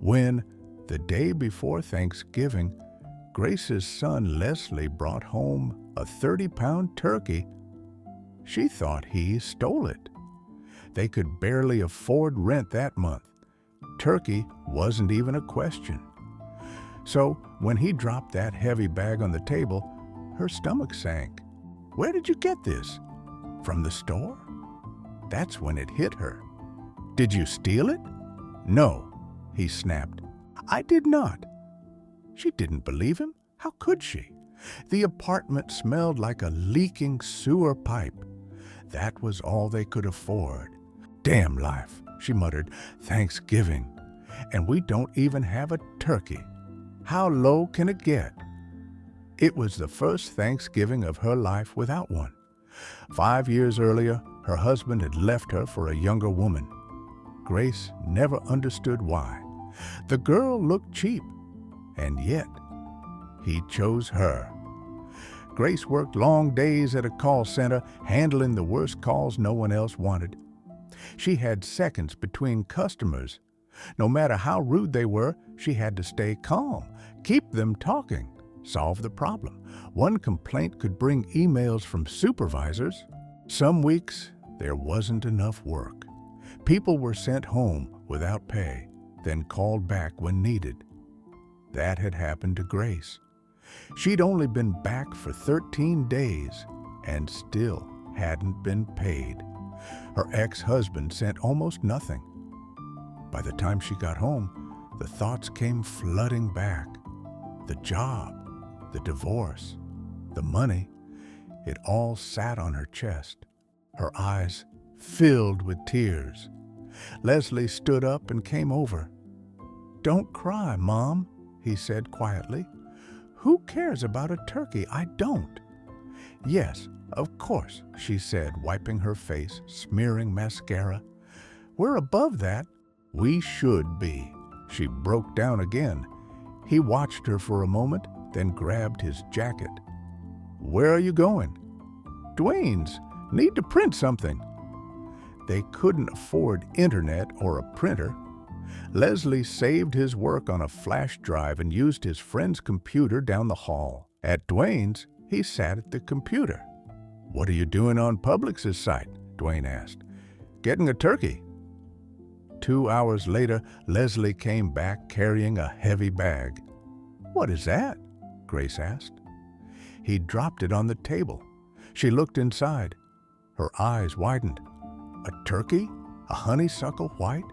When, the day before Thanksgiving, Grace's son Leslie brought home a 30-pound turkey, she thought he stole it. They could barely afford rent that month. Turkey wasn't even a question. So when he dropped that heavy bag on the table, her stomach sank. "Where did you get this? From the store?" That's when it hit her. "Did you steal it?" "No," he snapped. "I did not." She didn't believe him. How could she? The apartment smelled like a leaking sewer pipe. That was all they could afford. "Damn life," she muttered. "Thanksgiving, and we don't even have a turkey. How low can it get?" It was the first Thanksgiving of her life without one. 5 years earlier, her husband had left her for a younger woman. Grace never understood why. The girl looked cheap, and yet he chose her. Grace worked long days at a call center, handling the worst calls no one else wanted. She had seconds between customers. No matter how rude they were, she had to stay calm, keep them talking, solve the problem. One complaint could bring emails from supervisors. Some weeks, there wasn't enough work. People were sent home without pay, then called back when needed. That had happened to Grace. She'd only been back for 13 days and still hadn't been paid. Her ex-husband sent almost nothing. By the time she got home, the thoughts came flooding back. The job, the divorce, the money, it all sat on her chest. Her eyes filled with tears. Leslie stood up and came over. "Don't cry, Mom," he said quietly. "Who cares about a turkey? I don't." "Yes, of course," she said, wiping her face, smearing mascara. "We're above that." "We should be." She broke down again. He watched her for a moment, then grabbed his jacket. "Where are you going?" "Dwayne's. Need to print something." They couldn't afford internet or a printer. Leslie saved his work on a flash drive and used his friend's computer down the hall. At Dwayne's, he sat at the computer. "What are you doing on Publix's site?" Dwayne asked. "Getting a turkey." 2 hours later, Leslie came back carrying a heavy bag. "What is that?" Grace asked. He dropped it on the table. She looked inside. Her eyes widened. "A turkey? A honeysuckle white?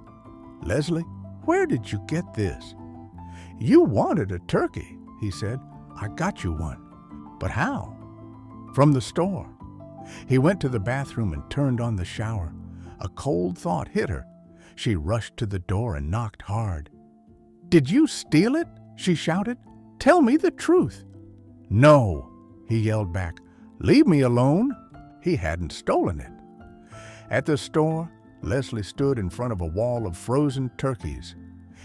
Leslie, where did you get this?" "You wanted a turkey," he said. "I got you one." "But how?" "From the store." He went to the bathroom and turned on the shower. A cold thought hit her. She rushed to the door and knocked hard. "Did you steal it?" she shouted. "Tell me the truth." "No," he yelled back. "Leave me alone." He hadn't stolen it. At the store, Leslie stood in front of a wall of frozen turkeys.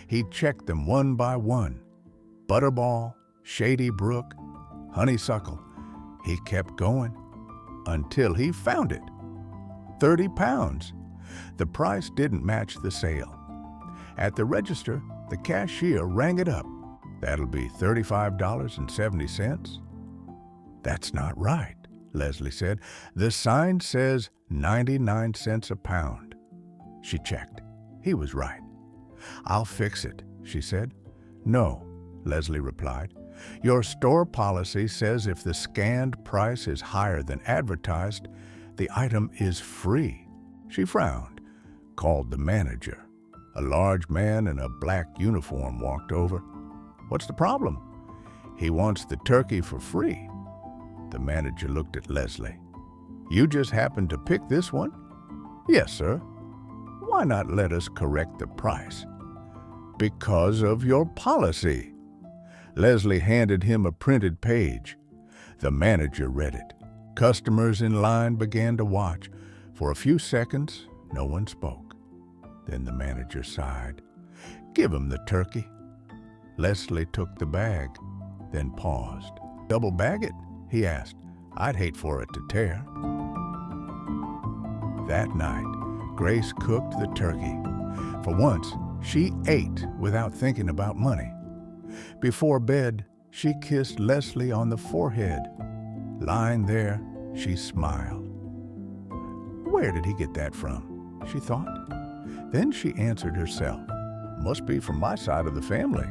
He checked them one by one. Butterball, Shady Brook, Honeysuckle. He kept going until he found it. 30 pounds. The price didn't match the sale. At the register, the cashier rang it up. "That'll be $35.70. "That's not right," Leslie said. "The sign says 99 cents a pound." She checked. He was right. "I'll fix it," she said. "No," Leslie replied. "Your store policy says if the scanned price is higher than advertised, the item is free." She frowned, called the manager. A large man in a black uniform walked over. "What's the problem?" "He wants the turkey for free." The manager looked at Leslie. "You just happened to pick this one?" "Yes, sir." "Why not let us correct the price?" "Because of your policy." Leslie handed him a printed page. The manager read it. Customers in line began to watch. For a few seconds, no one spoke. Then the manager sighed. "Give him the turkey." Leslie took the bag, then paused. "Double bag it?" he asked. "I'd hate for it to tear." That night, Grace cooked the turkey. For once, She ate without thinking about money. Before bed, she kissed Leslie on the forehead. Lying there, she smiled. Where did he get that from? She thought. Then she answered herself. Must be from my side of the family.